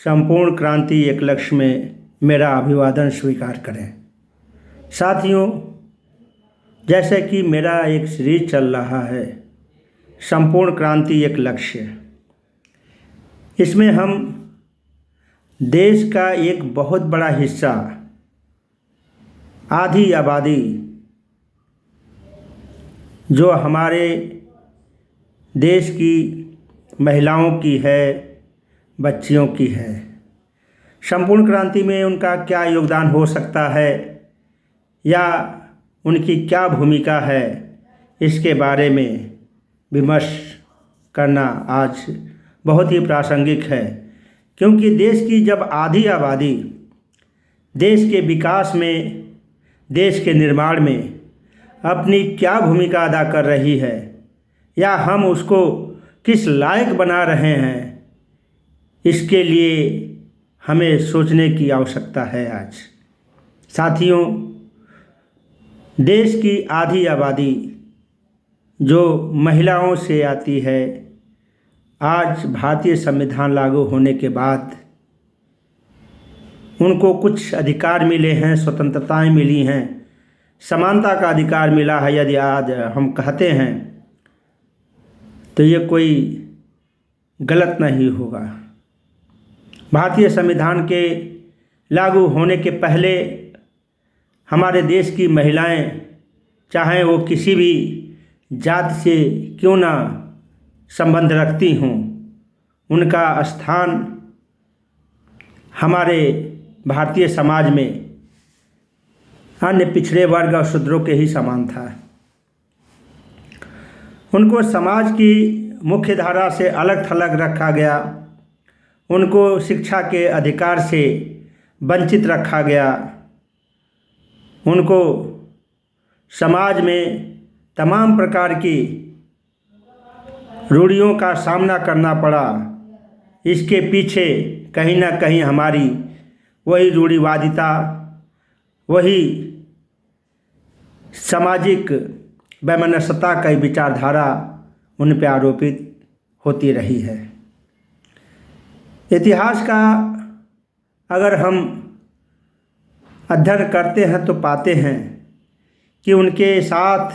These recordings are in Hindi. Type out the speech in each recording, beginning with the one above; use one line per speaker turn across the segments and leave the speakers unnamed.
संपूर्ण क्रांति एक लक्ष्य में मेरा अभिवादन स्वीकार करें। साथियों, जैसे कि मेरा एक सीरीज चल रहा है संपूर्ण क्रांति एक लक्ष्य, इसमें हम देश का एक बहुत बड़ा हिस्सा, आधी आबादी जो हमारे देश की महिलाओं की है, बच्चियों की है, संपूर्ण क्रांति में उनका क्या योगदान हो सकता है या उनकी क्या भूमिका है, इसके बारे में विमर्श करना आज बहुत ही प्रासंगिक है। क्योंकि देश की जब आधी आबादी देश के विकास में, देश के निर्माण में अपनी क्या भूमिका अदा कर रही है या हम उसको किस लायक बना रहे हैं, इसके लिए हमें सोचने की आवश्यकता है। आज साथियों, देश की आधी आबादी जो महिलाओं से आती है, आज भारतीय संविधान लागू होने के बाद उनको कुछ अधिकार मिले हैं, स्वतंत्रताएं मिली हैं, समानता का अधिकार मिला है। यदि आज हम कहते हैं तो ये कोई गलत नहीं होगा। भारतीय संविधान के लागू होने के पहले हमारे देश की महिलाएं, चाहे वो किसी भी जाति से क्यों ना संबंध रखती हों, उनका स्थान हमारे भारतीय समाज में अन्य पिछड़े वर्ग और शूद्रों के ही समान था। उनको समाज की मुख्य धारा से अलग थलग रखा गया, उनको शिक्षा के अधिकार से वंचित रखा गया, उनको समाज में तमाम प्रकार की रूढ़ियों का सामना करना पड़ा। इसके पीछे कहीं ना कहीं हमारी वही रूढ़िवादिता, वही सामाजिक वैमनस्यता की विचारधारा उन पर आरोपित होती रही है। इतिहास का अगर हम अध्ययन करते हैं तो पाते हैं कि उनके साथ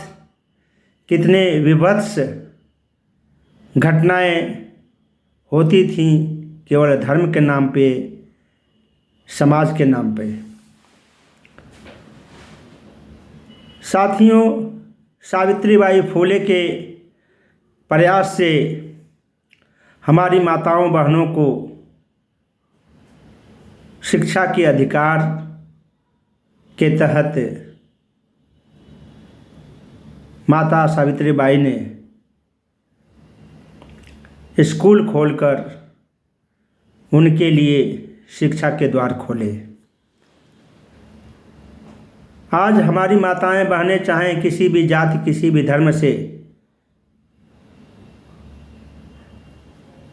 कितने विभत्स घटनाएं होती थीं, केवल धर्म के नाम पे, समाज के नाम पे। साथियों, सावित्रीबाई फुले के प्रयास से हमारी माताओं बहनों को शिक्षा के अधिकार के तहत माता सावित्रीबाई ने स्कूल खोलकर उनके लिए शिक्षा के द्वार खोले। आज हमारी माताएं बहनें चाहे किसी भी जाति, किसी भी धर्म से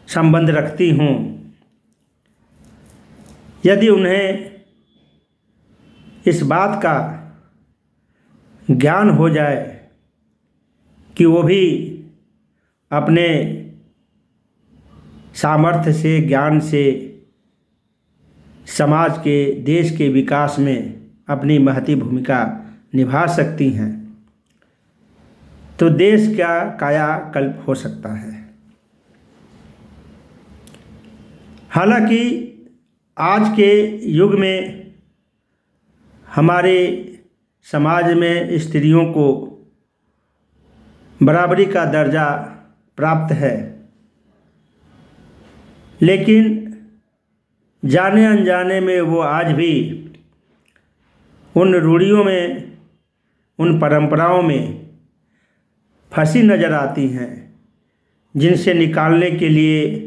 संबंध रखती हों, यदि उन्हें इस बात का ज्ञान हो जाए कि वो भी अपने सामर्थ्य से, ज्ञान से समाज के, देश के विकास में अपनी महती भूमिका निभा सकती हैं, तो देश का कायाकल्प हो सकता है। हालांकि आज के युग में हमारे समाज में स्त्रियों को बराबरी का दर्जा प्राप्त है, लेकिन जाने अनजाने में वो आज भी उन रूढ़ियों में, उन परंपराओं में फंसी नज़र आती हैं, जिनसे निकालने के लिए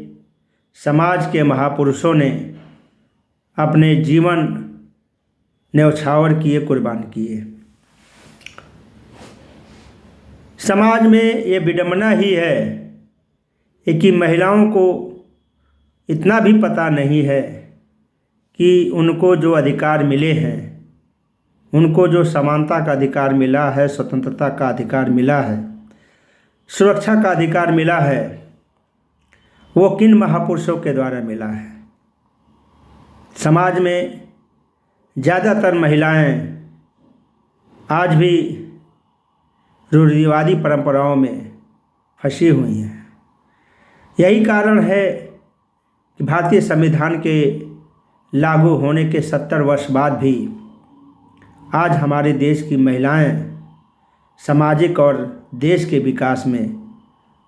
समाज के महापुरुषों ने अपने जीवन न्यौछावर किए, कुर्बान किए। समाज में ये विडंबना ही है कि महिलाओं को इतना भी पता नहीं है कि उनको जो अधिकार मिले हैं, उनको जो समानता का अधिकार मिला है, स्वतंत्रता का अधिकार मिला है, सुरक्षा का अधिकार मिला है, वो किन महापुरुषों के द्वारा मिला है। समाज में ज़्यादातर महिलाएं आज भी रूढ़िवादी परंपराओं में फंसी हुई हैं। यही कारण है कि भारतीय संविधान के लागू होने के 70 वर्ष बाद भी आज हमारे देश की महिलाएं सामाजिक और देश के विकास में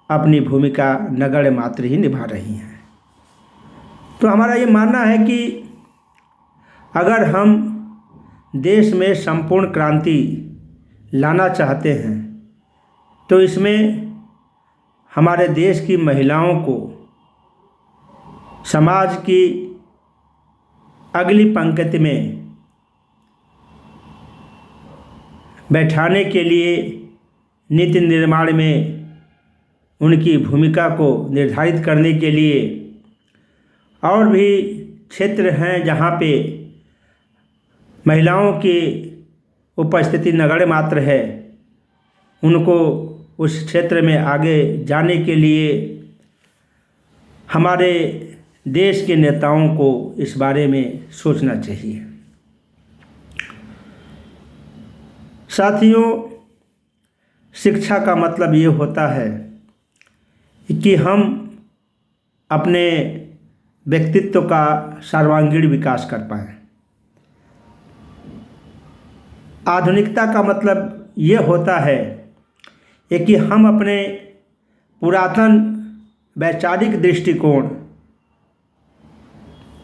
अपनी भूमिका नगण्य मात्र ही निभा रही हैं। तो हमारा ये मानना है कि अगर हम देश में संपूर्ण क्रांति लाना चाहते हैं तो इसमें हमारे देश की महिलाओं को समाज की अगली पंक्ति में बैठाने के लिए नीति निर्माण में उनकी भूमिका को निर्धारित करने के लिए और भी क्षेत्र हैं जहाँ पे महिलाओं की उपस्थिति नगण्य मात्र है, उनको उस क्षेत्र में आगे जाने के लिए हमारे देश के नेताओं को इस बारे में सोचना चाहिए। साथियों, शिक्षा का मतलब ये होता है कि हम अपने व्यक्तित्व का सर्वांगीण विकास कर पाएँ। आधुनिकता का मतलब ये होता है कि हम अपने पुरातन वैचारिक दृष्टिकोण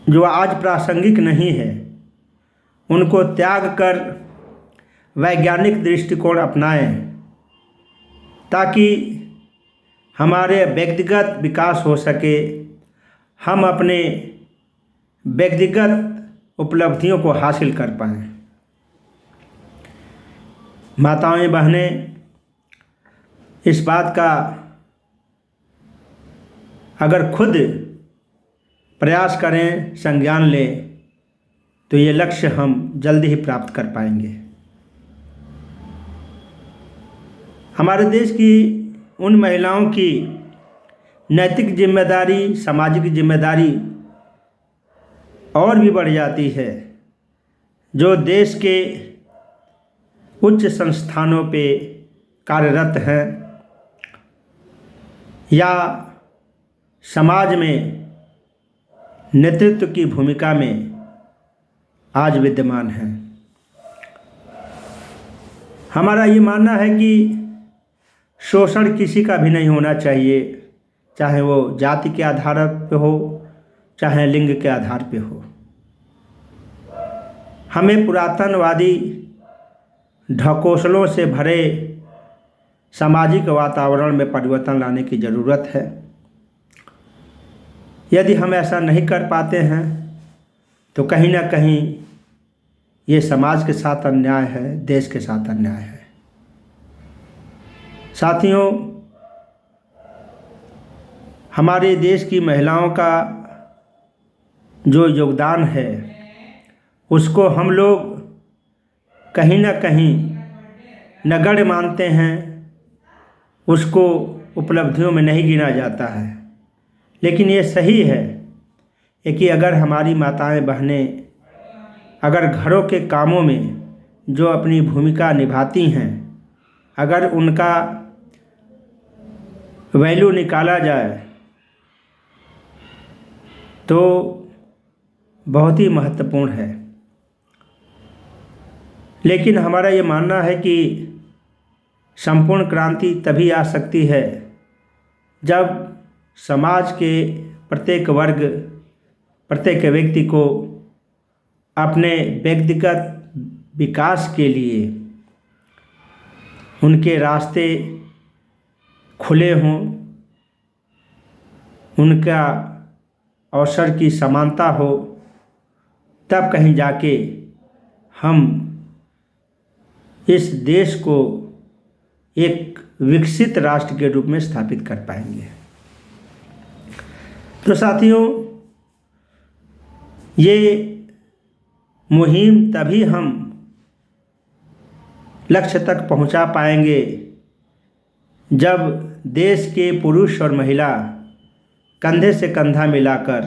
जो आज प्रासंगिक नहीं है उनको त्याग कर वैज्ञानिक दृष्टिकोण अपनाएं, ताकि हमारे व्यक्तिगत विकास हो सके, हम अपने व्यक्तिगत उपलब्धियों को हासिल कर पाएं। माताएं बहनें इस बात का अगर खुद प्रयास करें, संज्ञान लें, तो ये लक्ष्य हम जल्दी ही प्राप्त कर पाएंगे। हमारे देश की उन महिलाओं की नैतिक जिम्मेदारी, सामाजिक जिम्मेदारी और भी बढ़ जाती है जो देश के उच्च संस्थानों पे कार्यरत हैं या समाज में नेतृत्व की भूमिका में आज विद्यमान हैं। हमारा ये मानना है कि शोषण किसी का भी नहीं होना चाहिए, चाहे वो जाति के आधार पे हो, चाहे लिंग के आधार पे हो। हमें पुरातनवादी ढकोसलों से भरे सामाजिक वातावरण में परिवर्तन लाने की ज़रूरत है। यदि हम ऐसा नहीं कर पाते हैं तो कहीं ना कहीं ये समाज के साथ अन्याय है, देश के साथ अन्याय है। साथियों, हमारे देश की महिलाओं का जो योगदान है उसको हम लोग कहीं ना कहीं नगण्य मानते हैं, उसको उपलब्धियों में नहीं गिना जाता है। लेकिन ये सही है कि अगर हमारी माताएं बहनें अगर घरों के कामों में जो अपनी भूमिका निभाती हैं, अगर उनका वैल्यू निकाला जाए तो बहुत ही महत्वपूर्ण है। लेकिन हमारा ये मानना है कि संपूर्ण क्रांति तभी आ सकती है जब समाज के प्रत्येक वर्ग, प्रत्येक व्यक्ति को अपने व्यक्तिगत विकास के लिए उनके रास्ते खुले हों, उनका अवसर की समानता हो, तब कहीं जाके हम इस देश को एक विकसित राष्ट्र के रूप में स्थापित कर पाएंगे। तो साथियों, ये मुहिम तभी हम लक्ष्य तक पहुंचा पाएंगे जब देश के पुरुष और महिला कंधे से कंधा मिलाकर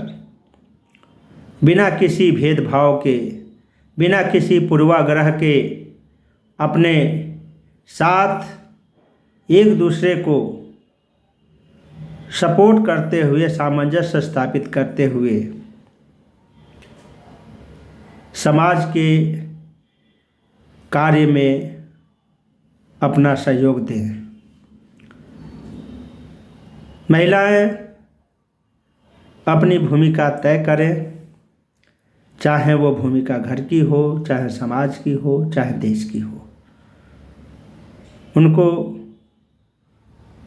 बिना किसी भेदभाव के, बिना किसी पूर्वाग्रह के अपने साथ एक दूसरे को सपोर्ट करते हुए, सामंजस्य स्थापित करते हुए समाज के कार्य में अपना सहयोग दें। महिलाएं अपनी भूमिका तय करें, चाहे वो भूमिका घर की हो, चाहे समाज की हो, चाहे देश की हो। उनको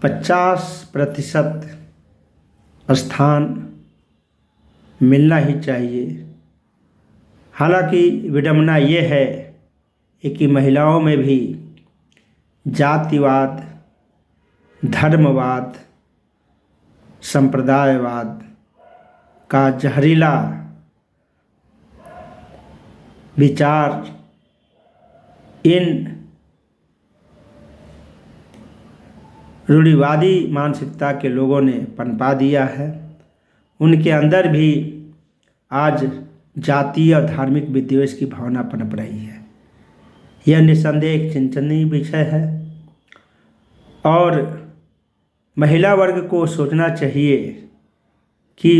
50% स्थान मिलना ही चाहिए। हालांकि विडंबना ये है कि महिलाओं में भी जातिवाद, धर्मवाद, संप्रदायवाद का जहरीला विचार इन रूढ़िवादी मानसिकता के लोगों ने पनपा दिया है। उनके अंदर भी आज जातीय और धार्मिक विद्वेष की भावना पनप रही है। यह निस्संदेह एक चिंतनीय विषय है और महिला वर्ग को सोचना चाहिए कि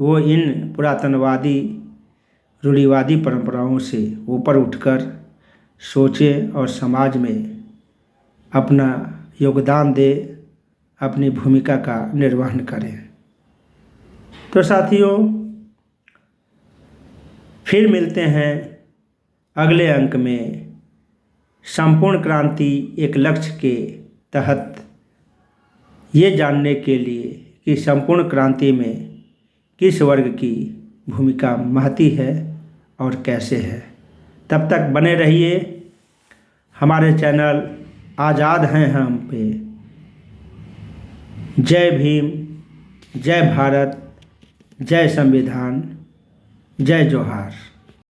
वो इन पुरातनवादी रूढ़िवादी परंपराओं से ऊपर उठकर सोचें और समाज में अपना योगदान दे, अपनी भूमिका का निर्वहन करें। तो साथियों, फिर मिलते हैं अगले अंक में संपूर्ण क्रांति एक लक्ष्य के तहत, ये जानने के लिए कि संपूर्ण क्रांति में किस वर्ग की भूमिका महती है और कैसे है। तब तक बने रहिए हमारे चैनल आज़ाद हैं हम पे। जय भीम, जय भारत, जय संविधान, जय जोहार।